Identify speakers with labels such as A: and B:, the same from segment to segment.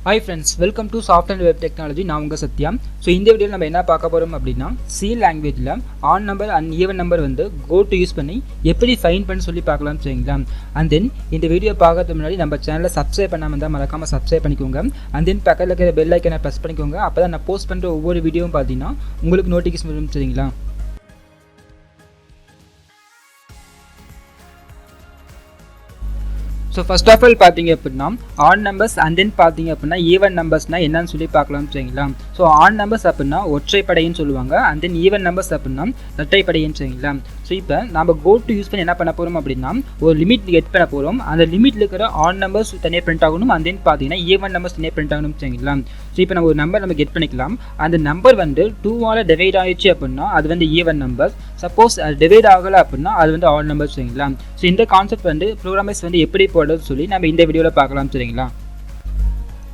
A: Hi friends, welcome to Soft and Web Technology. நான் உங்க Sathya. So இந்த வீடியோவில் நம்ம என்ன பார்க்க போகிறோம் அப்படின்னா C லாங்குவேஜில் add number and even number வந்து Goto யூஸ் பண்ணி எப்படி ஃபைன் பண்ணி சொல்லி பார்க்கலாம் சரிங்களா. அண்ட் தென் இந்த வீடியோ பார்க்கறதுக்கு முன்னாடி நம்ம சேனலை சப்ஸ்கிரைப் பண்ணாமல் இருந்தால் மறக்காமல் சப்ஸ்கிரைப் பண்ணிக்கோங்க. அண்ட் தென் பக்கத்தில் இருக்கிற பெல் ஐக்கனை ப்ரெஸ் பண்ணிக்கோங்க. அப்போ தான் நான் போஸ்ட் பண்ணுற ஒவ்வொரு வீடியோவும் பார்த்தீங்கன்னா உங்களுக்கு நோட்டிஃபிகேஷன் வரும் சரிங்களா. ஸோ ஃபர்ஸ்ட் ஆஃப் ஆல் பார்த்தீங்க அப்படின்னா ஆட் நம்பர்ஸ் அண்ட் தென் பார்த்தீங்க அப்படின்னா ஈவன் நம்பர்ஸ்னால் என்னன்னு சொல்லி பார்க்கலாம் சரிங்களா. ஸோ ஆட் நம்பர்ஸ் அப்படின்னா ஒற்றைப்படைன்னு சொல்லுவாங்க. அண்ட் தென் ஈவன் நம்பர்ஸ் அப்படின்னா இரட்டைப்படைன்னு சரிங்களா. ஸோ இப்போ நம்ம Goto யூஸ் பண்ணி என்ன பண்ண போகிறோம் அப்படின்னா ஒரு லிமிட் கெட் பண்ண போகிறோம். அந்த லிமிட்டில் இருக்கிற ஆட் நம்பர்ஸ் தனியாக பிரிண்ட் ஆகணும். அண்ட் தென் பார்த்தீங்கன்னா ஈவன் நம்பர்ஸ் தனியாக பிரிண்ட் ஆகணும் சரிங்களா. ஸோ இப்போ நம்ம ஒரு நம்பர் நம்ம கெட் பண்ணிக்கலாம். அந்த நம்பர் வந்து 2ஆல் டிவைட் ஆகிடுச்சு அப்படின்னா அது வந்து ஈவன் நம்பர்ஸ். சப்போஸ் அது டிவைட் ஆகலை அப்படின்னா அது வந்து ஆட் நம்பர்ஸ் சரிங்களா. ஸோ இந்த கான்செப்ட் வந்து ப்ரோக்ராமர்ஸ் வந்து எப்படி போடுறது சொல்லி நம்ம இந்த வீடியோவில் பார்க்கலாம் சரிங்களா.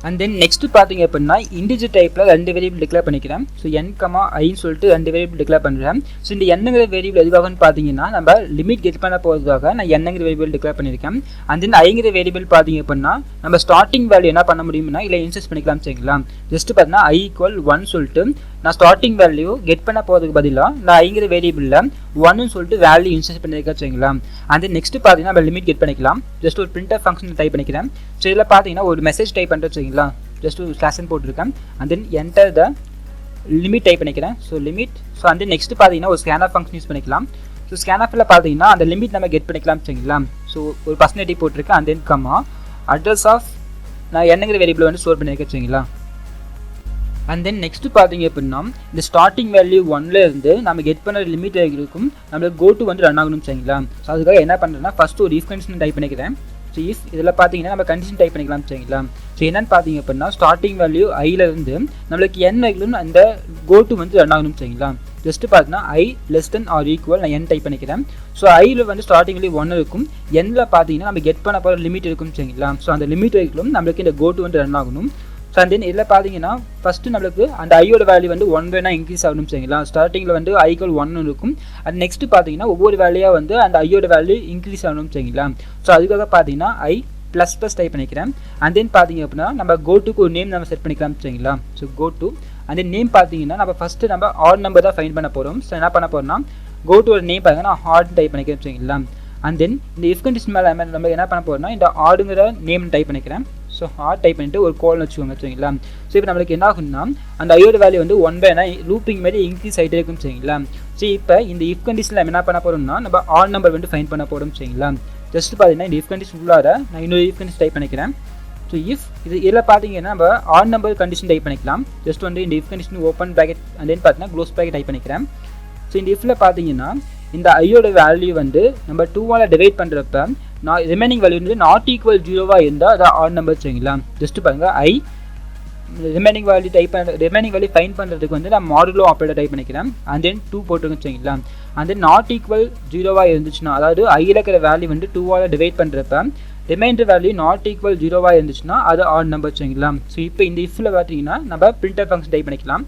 A: அண்ட் தென் நெக்ஸ்ட் பார்த்தீங்க அப்படின்னா இன்டிஜர் டைப்பில் 2 வேரியபிள் டிக்ளேர் பண்ணிக்கிறேன். ஸோ n, iன்னு சொல்லிட்டு 2 வேரியபிள் டிக்ளேர் பண்ணுறேன். ஸோ இந்த என்னங்கிற வேரியபிள் எதுக்காகன்னு பார்த்தீங்கன்னா நம்ம லிமிட் கெட் பண்ண போகிறதுக்காக நான் என்னங்கிற வேரியபிள் டிக்ளேர் பண்ணியிருக்கேன். அண்ட் தென் ஐங்கிற வேரியபிள் பார்த்தீங்க அப்படின்னா நம்ம ஸ்டார்டிங் வேல்யூ என்ன பண்ண முடியும்னா இல்லை இன்சர்ட் பண்ணிக்கலாம் சரிங்களா. ஜஸ்ட் பார்த்தீங்கன்னா i = 1 சொல்லிட்டு நான் ஸ்டார்டிங் வேல்யூ கெட் பண்ண போகிறதுக்கு பதிலாக நான் ஐங்கிற வேரியபிளில் 1ன்னு சொல்லிட்டு வேல்யூ இன்சர்ட் பண்ணியிருக்கேன் சரிங்களா. அண்ட் தென் நெக்ஸ்ட் பார்த்தீங்கன்னா நம்ம லிமிட் கெட் பண்ணிக்கலாம். ஜஸ்ட் ஒரு பிரிண்டர் ஃபங்க்ஷன் டைப் பண்ணிக்கிறேன். ஸோ இதில் பார்த்தீங்கன்னா ஒரு மெசேஜ் டைப் பண்ணுறது சரிங்களா. ஜஸ்ட் ஒரு ஸ்லாஷன் போட்டிருக்கேன். And then enter the limit type பண்ணிக்கிறேன். So limit. So and then next பார்த்தீங்கன்னா ஒரு ஸ்கேனர் ஃபங்க்ஷன் யூஸ் பண்ணிக்கலாம். ஸோ ஸ்கேனரில் பார்த்தீங்கன்னா அந்த லிமிட் நம்ம கெட் பண்ணிக்கலாம் சரிங்களா. ஸோ ஒரு பர்சன்டேஜ் போட்டிருக்கேன். And then comma address of நான் என்னங்கிற வேரியபிள் வந்து ஸ்டோர் பண்ணியிருக்கேன் சரிங்களா. அண்ட் தென் நெக்ஸ்ட் பார்த்தீங்க அப்படின்னா இந்த ஸ்டார்டிங் வேல்யூ 1ல் இருந்து நம்ம கெட் பண்ண லிமிட் இருக்கும் நம்மளுக்கு Goto வந்து ரன் ஆகணும் சரிங்களா. ஸோ அதுக்காக என்ன பண்ணுறேன்னா ஃபஸ்ட்டு ஒரு இஃப் கண்டிஷன் டைப் பண்ணிக்கிறேன். ஸோ இஃப் இதில் பார்த்தீங்கன்னா நம்ம கண்டிஷன் டைப் பண்ணிக்கலாம் சரிங்களா. ஸோ என்னென்னு பார்த்தீங்க அப்படின்னா ஸ்டார்டிங் வேல்யூ ஐலேருந்து நம்மளுக்கு n வரைக்கும் அந்த Goto வந்து ரன் ஆகணும் சரிங்களா. ஜஸ்ட்டு பார்த்தீங்கன்னா i <= நான் n டைப் பண்ணிக்கிறேன். ஸோ ஐயில் வந்து ஸ்டார்டிங் வேல்யூ 1 இருக்கும். n-ல் பார்த்தீங்கன்னா நம்ம கெட் பண்ண போகிற லிமிட் இருக்கும் சரிங்களா. ஸோ அந்த லிமிட் வரைக்கும் நம்மளுக்கு இந்த Goto வந்து ரன் ஆகணும். ஸோ அண்ட் தென் இதில் பார்த்தீங்கன்னா ஃபஸ்ட்டு நம்மளுக்கு அந்த ஐயோட வேல்யூ வந்து 1/9 இன்க்ரீஸ் ஆகணும் சரிங்களா. ஸ்டார்டிங்கில் வந்து i = 1 இருக்கும். அது நெக்ஸ்ட்டு பார்த்தீங்கன்னா ஒவ்வொரு வேல்யூயாக வந்து அந்த ஐயோட வேல்யூ இன்க்ரீஸ் ஆகணும் சரிங்களா. ஸோ அதுக்காக பார்த்தீங்கன்னா i ++ டைப் பண்ணிக்கிறேன். அண்ட் தென் பார்த்தீங்க அப்படின்னா நம்ம Gotoக்கு ஒரு நேம் நம்ம செட் பண்ணிக்கலாம் சரிங்களா. So Goto and then name பார்த்தீங்கன்னா நம்ம ஃபஸ்ட்டு நம்ம ஆட் நம்பர் தான் ஃபைண்ட் பண்ண போகிறோம். ஸோ என்ன பண்ண போகிறோம்னா Gotoட நேம் பார்த்தீங்கன்னா ஹார்ட் டைப் பண்ணிக்கிறேன் சரிங்களா. அண்ட் தென் இந்த இஃப் கண்டிஷன் மேலே நம்ம என்ன பண்ண போகிறோம்னா இந்த ஆடுங்கிற நேம் டைப் பண்ணிக்கிறேன். ஸோ ஹார்ட் டைப் பண்ணிட்டு ஒரு கோல்னு வச்சுக்கோங்க சரிங்களா. ஸோ இப்போ நம்மளுக்கு என்ன ஆகும்னா அந்த ஐயோட வேல்யூ வந்து 1/9 லூப்பிங் மாதிரி இன்க்ரீஸ் ஆகிட்டே இருக்கும் சரிங்களா. ஸோ இப்போ இந்த இஃப் கண்டிஷனில் என்ன பண்ண போகிறோம்னா நம்ம ஆட் நம்பர் வந்து ஃபைண்ட் பண்ண போகிறோம் சரிங்களா. ஜஸ்ட் பார்த்தீங்கன்னா இந்த இஃப் கண்டிஷன் உள்ளார நான் இன்னொரு இஃப் கண்டிஷன் டைப் பண்ணிக்கிறேன். ஸோ இதில் பார்த்தீங்கன்னா நம்ம ஆட் நம்பர் கண்டிஷன் டைப் பண்ணிக்கலாம். ஜஸ்ட் வந்து இந்த if condition open bracket and then பார்த்தீங்கன்னா க்ளோஸ் ப்ராக்கெட் டைப் பண்ணிக்கிறேன். ஸோ இந்த இஃபில் பார்த்தீங்கன்னா இந்த ஐயோட வேல்யூ வந்து நம்ம 2ஆல் டிவைட் பண்ணுறப்ப நான் ரிமைனிங் வேல்யூ வந்து =0 இருந்தால் அது ஆட் நம்பர் சரிங்களா. ஜஸ்ட் பாருங்கள் i ரிமைனிங் வேல்யூ ஃபைண்ட் பண்ணுறதுக்கு வந்து நான் மாடுலோ ஆப்ரேட்டர் டைப் பண்ணிக்கிறேன். அண்ட் தென் 2 போட்டுருக்கேன் சரிங்களா. அண்ட் தென் =0 இருந்துச்சுன்னா அதாவது ஐயில் இருக்கிற வேல்யூ வந்து 2ஆல் டிவைட் பண்ணுறப்ப ரிமைண்டர் வேல்யூ =0 இருந்துச்சுன்னா அது ஆட் நம்பர் சரிங்களா. ஸோ இப்போ இந்த இஃபில் பார்த்தீங்கன்னா நம்ம பிரிண்டர் ஃபங்க்ஷன் டைப் பண்ணிக்கலாம்.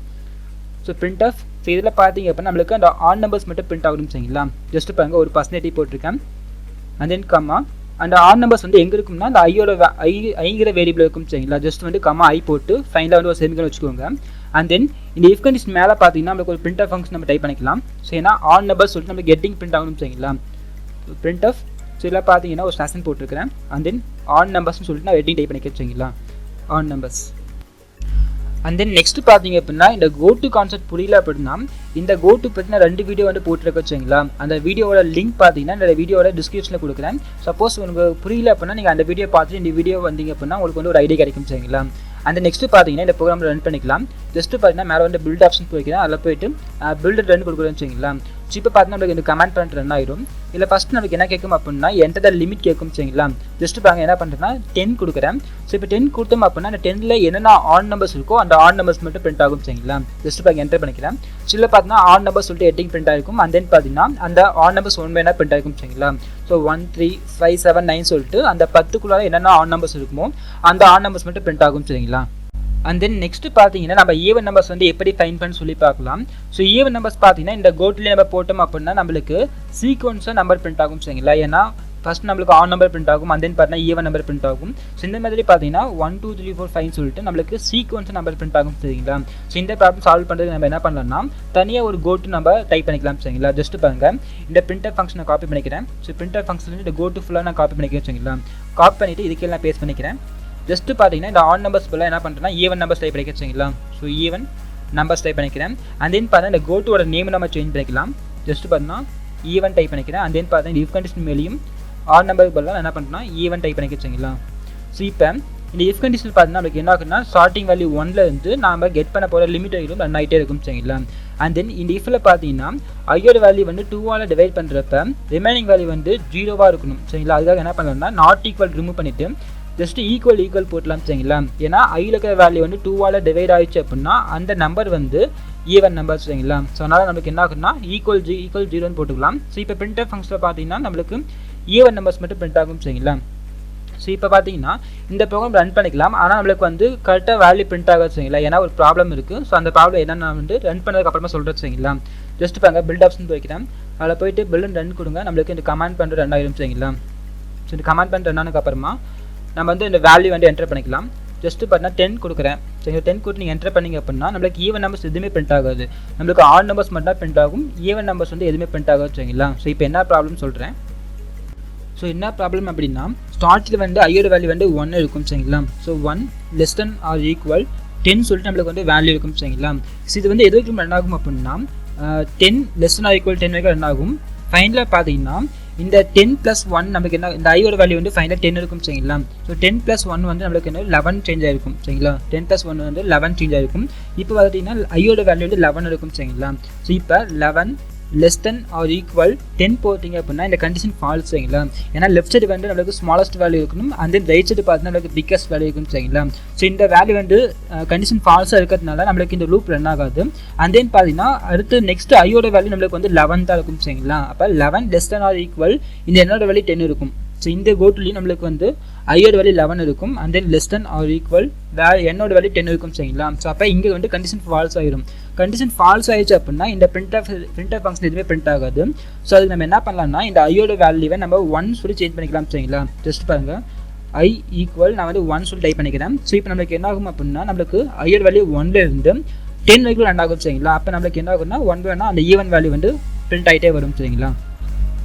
A: So printf. ஸோ இதில் பார்த்தீங்க அப்படின்னா நம்மளுக்கு அந்த ஆட் நம்பர்ஸ் மட்டும் பிரிண்ட் ஆகணும் சரிங்களா. ஜஸ்ட் பாருங்கள் ஒரு பர்சன்டேஜ் போட்டிருக்கேன். அண்ட் தென் கம்மா அந்த ஆட் நம்பர்ஸ் வந்து எங்கே இருக்கும்னா அந்த ஐங்கிற வேரியபிள் இருக்கும் சரிங்களா. ஜஸ்ட் வந்து கம்மா i போட்டு ஃபைனலாக வந்து ஒரு செமிகோலன் வச்சுக்கோங்க. அண்ட் தென் இந்த இஃப் கண்டிஷன் மேலே பார்த்தீங்கன்னா நம்மளுக்கு ஒரு பிரிண்டர் ஃபங்க்ஷன் நம்ம டைப் பண்ணிக்கலாம். ஸோ ஏன்னா ஆட் நம்பர்ஸ் சொல்லிட்டு நம்ம கெட்டிங் பிரிண்ட் ஆகணும் சரிங்களா. printf. ஸோ இதில் பார்த்தீங்கன்னா ஒரு ஸ்லாஷன் போட்டிருக்கிறேன். அண்ட் தென் ஆட் நம்பர்ஸ்னு சொல்லிட்டு நான் வெட்டிங் டைப் பண்ணிக்கிறேன் சரிங்களா. Odd numbers. And then next பார்த்தீங்க அப்படின்னா இந்த Goto கான்செப்ட் புரியல அப்படின்னா இந்த Goto பற்றி நான் 2 வீடியோ வந்து போட்டுருக்க வச்சுங்களா. அந்த வீடியோவோட லிங்க் பார்த்தீங்கன்னா இந்த வீடியோட டிஸ்கிரிப்ஷனில் கொடுக்குறேன். சப்போஸ் உங்களுக்கு புரியல அப்படின்னா நீங்கள் அந்த வீடியோ பார்த்துட்டு இந்த வீடியோ வந்தீங்க அப்படின்னா உங்களுக்கு வந்து ஒரு ஐடியா கிடைக்கும் சரிங்களா. அந்த நெக்ஸ்ட் பார்த்தீங்கன்னா இந்த ப்ரோக்ராம் ரன் பண்ணிக்கலாம். ஜஸ்ட் பார்த்தீங்கன்னா மேலே வந்து பில்ட் ஆப்ஷன் போய்க்கிறேன். அதில் போய்ட்டு பில்டர் ரன் கொடுக்குறேன்னு வச்சுங்களா. ஸோ இப்போ பார்த்தீங்கன்னா நம்மளுக்கு இந்த கமெண்ட் பண்ணிட்டு ரன் ஆயிடும். இதில் ஃபஸ்ட் நமக்கு என்ன கேட்கும் அப்படின்னா என்டர் த லிமிட் கேட்கும் சரிங்களா. ஜஸ்ட் பாருங்க என்ன பண்ணுறேன்னா 10 கொடுக்குறேன். ஸோ இப்போ 10 கொடுத்தோம் அப்படின்னா அந்த 10ல் என்னென்ன ஆட் நம்பர்ஸ் இருக்கோ அந்த ஆட் நம்பர்ஸ் மட்டும் பிரிண்ட் ஆகும் சரிங்களா. ஜஸ்ட் பாருங்க என்டர் பண்ணிக்கிறேன். ஸோ இதில் பார்த்தீங்கன்னா ஆட் நம்பர்ஸ் சொல்லிட்டு ஹெட்டிங் பிரிண்ட் ஆகிருக்கும். அண்ட் தென் பார்த்தீங்கன்னா அந்த ஆட் நம்பர்ஸ் 1/9 பிரிண்ட் ஆகிருக்கும் சரிங்களா. ஸோ 1 3 5 7 9 சொல்லிட்டு அந்த 10க்குள்ளார என்னென்ன ஆட் நம்பர்ஸ் இருக்குமோ அந்த ஆட் நம்பர்ஸ் மட்டும் பிரிண்ட் ஆகும் சரிங்களா. அண்ட் தென் நெக்ஸ்ட் பார்த்தீங்கன்னா நம்ம ஈவன் நம்பர்ஸ் வந்து எப்படி ஃபைண்ட் பண்ணி சொல்லி பார்க்கலாம். ஸோ ஈவன் நம்பர்ஸ் பார்த்தீங்கன்னா இந்த Gotoல நம்ம போட்டோம் அப்படின்னா நம்மளுக்கு சீக்வன்ஸாக நம்பர் பிரிண்ட் ஆகும் சரிங்களா. ஏன்னா ஃபஸ்ட் நம்மளுக்கு ஆட் நம்பர் பிரிண்ட் ஆகும் அண்ட் தென் பார்த்தீங்கன்னா ஈவன் நம்பர் பிரிண்ட் ஆகும். ஸோ இந்த மாதிரி பார்த்தீங்கன்னா 1 2 3 4 5 சொல்லிட்டு நம்மளுக்கு சீக்வன்ஸ் நம்பர் பிரிண்ட் ஆகும் சரிங்களா. ஸோ இந்த ப்ராப்ளம் சால்வ் பண்ணுறதுக்கு நம்ம என்ன பண்ணலாம்னா தனியாக ஒரு கோட்டு நம்ம டைப் பண்ணிக்கலாம் சரிங்களா. ஜஸ்ட் பாருங்க இந்த பிரிண்டர் ஃபங்க்ஷனை காப்பி பண்ணிக்கிறேன். ஸோ பிரிண்டர் ஃபங்க்ஷன் இந்த கோட்டு ஃபுல்லாக நான் காப்பி பண்ணிக்கிறேன் சரிங்களா. காப்பி பண்ணிவிட்டு இதுக்கெல்லாம் பேஸ்ட் பண்ணிக்கிறேன். ஜஸ்ட் பார்த்தீங்கன்னா இந்த ஆட் நம்பர்ஸ் ஃபுல்லாக என்ன பண்ணுறேன்னா ஈவன் நம்பர்ஸ் டைப் பண்ணிக்கிறேன் சரிங்களா. ஸோ ஈவன் நம்பர்ஸ் டைப் பண்ணிக்கிறேன். அண்ட் தென் பார்த்தீங்கன்னா இந்த கோட்டோட நேம் நம்ம சேஞ்ச் பண்ணிக்கலாம். ஜஸ்ட் பார்த்தீங்கன்னா ஈவன் டைப் பண்ணிக்கிறேன். அண்ட் தென் பார்த்தீங்கன்னா இஃப் கண்டிஷன் மேலேயும் ஆட் நம்பருக்கு பதிலாக நான் என்ன பண்ணுறேன்னா ஈவன் டைப் பண்ணிக்க சரிங்களா. ஸோ இப்போ இந்த இஃப் கண்டிஷன் பார்த்தீங்கன்னா நம்மளுக்கு என்ன ஆகுதுன்னா ஸ்டார்டிங் வேல்யூ 1லேருந்து நம்ம கெட் பண்ண போகிற லிமிட் வரைக்கும் ரன் ஆகிட்டே இருக்கும் சரிங்களா. அண்ட் தென் இந்த இஃபில் பார்த்தீங்கன்னா ஐயோட வேல்யூ வந்து 2ஆல் டிவைட் பண்ணுறப்ப ரிமைனிங் வேல்யூ வந்து 0வாக இருக்கணும் சரிங்களா. அதுக்காக என்ன பண்ணலாம்னா நாட் ஈக்குவல் ரிமூவ் பண்ணிவிட்டு ஜஸ்ட் ஈக்குவல் போட்டலாம் சரிங்களா. ஏன்னா ஐயில் இருக்கிற வேல்யூ வந்து 2ஆல் டிவைட் ஆகிடுச்சு அப்படின்னா அந்த நம்பர் வந்து ஈவன் நம்பர் சரிங்களா. ஸோ அதனால் நம்மளுக்கு என்ன ஆகுதுன்னா ஈக்குவல் 0ன்னு போட்டுக்கலாம். ஸோ இப்போ பிரிண்டர் ஃபங்க்ஷனில் பார்த்தீங்கன்னா நம்மளுக்கு ஈவன் நம்பர்ஸ் மட்டும் பிரிண்ட் ஆகும் சரிங்களா. ஸோ இப்போ பார்த்தீங்கன்னா இந்த ப்ரோக்ராம் ரன் பண்ணிக்கலாம். ஆனால் நம்மளுக்கு வந்து கரெக்டாக வேல்யூ பிரிண்ட் ஆகாது சரிங்களா. ஏன்னா ஒரு ப்ராப்ளம் இருக்குது. ஸோ அந்த ப்ராப்ளம் என்னென்ன வந்து ரன் பண்ணதுக்கு அப்புறமா சொல்கிறது சரிங்களா. ஜஸ்ட் பாருங்க பில்ட் ஆப்ஷன் போய்க்கிறேன். அதில் போயிட்டு பில்ட் ரன் கொடுங்க. நம்மளுக்கு இந்த கமாண்ட் பண்ணுறது ரன் ஆகிடும் சரிங்களா. ஸோ இந்த கமாண்ட் பண்ணுற ரன் ஆனதுக்கு அப்புறமா நம்ம வந்து இந்த வேல்யூ வந்து என்டர் பண்ணிக்கலாம். ஜஸ்ட் பார்த்தீங்கன்னா 10 கொடுக்குறேன். ஸோ 10 கொடுத்து நீங்கள் என்டர் பண்ணிங்க அப்படின்னா நம்மளுக்கு ஈவன் நம்பர்ஸ் எதுவுமே பிரிண்ட் ஆகாது. நம்மளுக்கு ஆட் நம்பர்ஸ் மட்டும் தான் பிரிண்ட் ஆகும். ஈவன் நம்பர்ஸ் வந்து எதுவுமே பிரிண்ட் ஆகாது சரிங்களா. ஸோ இப்போ என்ன ப்ராப்ளம் சொல்கிறேன். ஸோ என்ன ப்ராப்ளம் அப்படின்னா ஸ்டார்ட்டில் வந்து ஐயோட வேல்யூ வந்து 1 இருக்கும் சரிங்களா. So 1 less than or equal 10 சொல்லிட்டு நம்மளுக்கு வந்து வேல்யூ இருக்கும் சரிங்களா. ஸோ இது வந்து எது வரைக்கும் ரன் ஆகும் அப்படின்னா 10 லெஸ் தென் ஆர் ஈக்குவல் 10 வரைக்கும் ரன் ஆகும். ஃபைனலாக பார்த்தீங்கன்னா இந்த 10 + 1 நமக்கு என்ன இந்த ஐயோட வேல்யூ வந்து ஃபைனலாக 10 இருக்கும் சரிங்களா. ஸோ 10 + 1 வந்து நம்மளுக்கு என்ன 11 சேஞ்ச் ஆகிருக்கும் சரிங்களா. 10 + 1 வந்து 11 சேஞ்ச் ஆகிருக்கும். இப்போ பார்த்தீங்கன்னா ஐயோட வேல்யூ வந்து 11 இருக்கும் சரிங்களா. ஸோ இப்போ 11 லெஸ் தென் ஆர் ஈக்குவல் 10 போட்டிங்க அப்படின்னா இந்த கண்டிஷன் ஃபால்ஸ் சரிங்களா. ஏன்னா லெஃப்ட் சைடு வந்து நம்மளுக்கு ஸ்மாலஸ்ட் வேல்யூ இருக்கணும். அண்ட் தென் ரைட் சைடு பார்த்தீங்கன்னா நம்மளுக்கு பிக்கஸ்ட் வேல்யூ இருக்கும் சரிங்களா. ஸோ இந்த வேல்யூ வந்து கண்டிஷன் ஃபால்ஸாக இருக்கிறதுனால நம்மளுக்கு இந்த லூப் ரன் ஆகாது. அண்ட் தென் பார்த்தீங்கன்னா அடுத்து நெக்ஸ்ட் ஐயோட வேல்யூ நம்மளுக்கு வந்து 11 தான் இருக்கும் சரிங்களா. அப்போ 11 லெஸ் தென் ஆர் ஈக்குவல் இந்த என்னோட வேல்யூ 10 இருக்கும். ஸோ இந்த கோட்டுலேயும் நம்மளுக்கு வந்து ஐயோட வேல்யூ 11 இருக்கும். And then less than or equal என்னோட வேல்யூ 10 இருக்கும் சரிங்களா. ஸோ அப்போ இங்கே வந்து கண்டிஷன் ஃபால்ஸ் ஆகிடும். கண்டிஷன் ஃபால்ஸ் ஆயிடுச்சு அப்படின்னா இந்த பிரிண்டர் ஃபங்க்ஷன் எதுவுமே பிரிண்ட் ஆகாது. ஸோ அதுக்கு நம்ம என்ன பண்ணலாம்னா இந்த ஐயோட வேல்யூவை நம்ம 1 சொல்லி சேஞ்ச் பண்ணிக்கலாம் சரிங்களா. ஜஸ்ட் பாருங்கள் ஐ ஈக்குவல் நான் வந்து 1 சொல்லி டைப் பண்ணிக்கிறேன். ஸோ இப்போ நம்மளுக்கு என்ன ஆகும் அப்படின்னா நம்மளுக்கு ஐயோட வேல்யூ 1லேருந்து 10 வரைக்கும் ரன் ஆகும் சரிங்களா. அப்போ நம்மளுக்கு என்ன ஆகும்னா 1 வேணால் அந்த ஈவன் வேல்யூ வந்து பிரிண்ட் ஆகிட்டே வரும் சரிங்களா.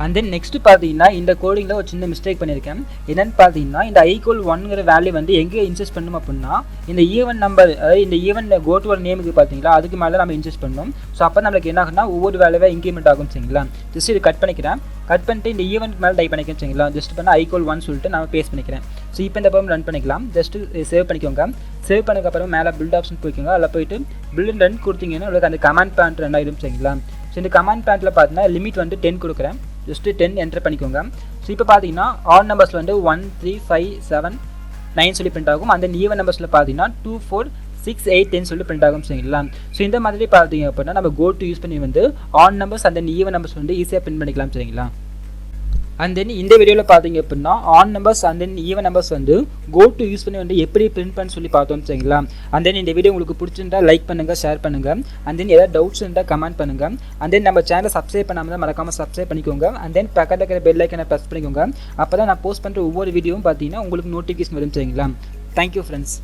A: அண்ட் தென் நெக்ஸ்ட் பார்த்தீங்கன்னா இந்த கோடிங்கில் ஒரு சின்ன மிஸ்டேக் பண்ணியிருக்கேன். என்னென்னு பார்த்தீங்கன்னா இந்த ஈக்குவல் 1ங்கிற வேல்யூ வந்து எங்கே இன்செஸ்ட் பண்ணணும் அப்படின்னா இந்த ஈவன் நம்பர் அதாவது இந்த ஈவன் கோட்டோட நேமுக்கு பார்த்தீங்களா அதுக்கு மேலே நம்ம இன்செஸ்ட் பண்ணணும். ஸோ அப்போ நம்மளுக்கு என்ன ஆகும்னா ஒவ்வொரு வேல்யூவாக இன்க்ரிமெண்ட் ஆகும் சரிங்களா. ஜஸ்ட் இது கட் பண்ணிக்கிறேன். கட் பண்ணிட்டு இந்த ஈவெண்ட் மேலே டைப் பண்ணிக்கிறேன் சரிங்களா. ஜஸ்ட் பண்ணால் ஈக்குவல் 1 சொல்லிட்டு நான் பேஸ்ட் பண்ணிக்கிறேன். ஸோ இப்போ இந்த ப்ரோக்ராம் ரன் பண்ணிக்கலாம். ஜஸ்ட் சேவ் பண்ணிக்கோங்க. சேவ் பண்ணதுக்கப்புறம் மேலே பில்ட் ஆப்ஷன் போய்க்கோங்க. அதில் போயிட்டு பில்ட் ரன் கொடுத்தீங்கன்னா உங்களுக்கு அந்த கமாண்ட் பேண்ட் ரன் ஆகிடும் சரிங்களா. ஸோ இந்த கமாண்ட் பேண்ட்டில் பார்த்தீங்கன்னா லிமிட் வந்து 10 கொடுக்குறேன். ஜஸ்ட் 10 என்டர் பண்ணிக்கோங்க. ஸோ இப்போ பார்த்தீங்கன்னா ஆட் நம்பர்ஸில் வந்து 1 3 5 7 9 சொல்லி பிரிண்ட் ஆகும். அந்த ஈவன் நம்பர்ஸில் பார்த்தீங்கன்னா 2 4 6 8 10 சொல்லி பிரிண்ட் ஆகும் சரிங்களா. ஸோ இந்த மாதிரி பார்த்தீங்க அப்படின்னா நம்ம கோட்டு யூஸ் பண்ணி வந்து ஆட் நம்பர்ஸ் அந்த ஈவன் நம்பர்ஸ் வந்து ஈஸியாக பிரிண்ட் பண்ணிக்கலாம் சரிங்களா. அண்ட் தென் இந்த வீடியோவில் பார்த்தீங்க அப்படின்னா odd numbers and then even numbers வந்து கோட்டு யூஸ் பண்ணி வந்து எப்படி பிரிண்ட் பண்ண சொல்லி பார்த்தோம் சரிங்களா. அண்ட் தென் இந்த வீடியோ உங்களுக்கு பிடிச்சிருந்தா லைக் பண்ணுங்கள், ஷேர் பண்ணுங்கள். அண்ட் தென் ஏதாவது டவுட்ஸ் இருந்தால் கமெண்ட் பண்ணுங்கள். அண்ட் தென் நம்ம சேனலை சப்ஸ்கிரைப் பண்ணாமல் தான் மறக்காமல் சப்ஸ்கிரைப் பண்ணிக்கோங்க. அண்ட் தென் பக்கத்தில் இருக்கிற பெல் ஐக்கனை ப்ரெஸ் பண்ணிக்கோங்க. அப்போ தான் நான் போஸ்ட் பண்ணுற ஒவ்வொரு வீடியோவும் பார்த்தீங்கன்னா உங்களுக்கு நோட்டிஃபிகேஷன் வரும் சரிங்களா. Thank you friends.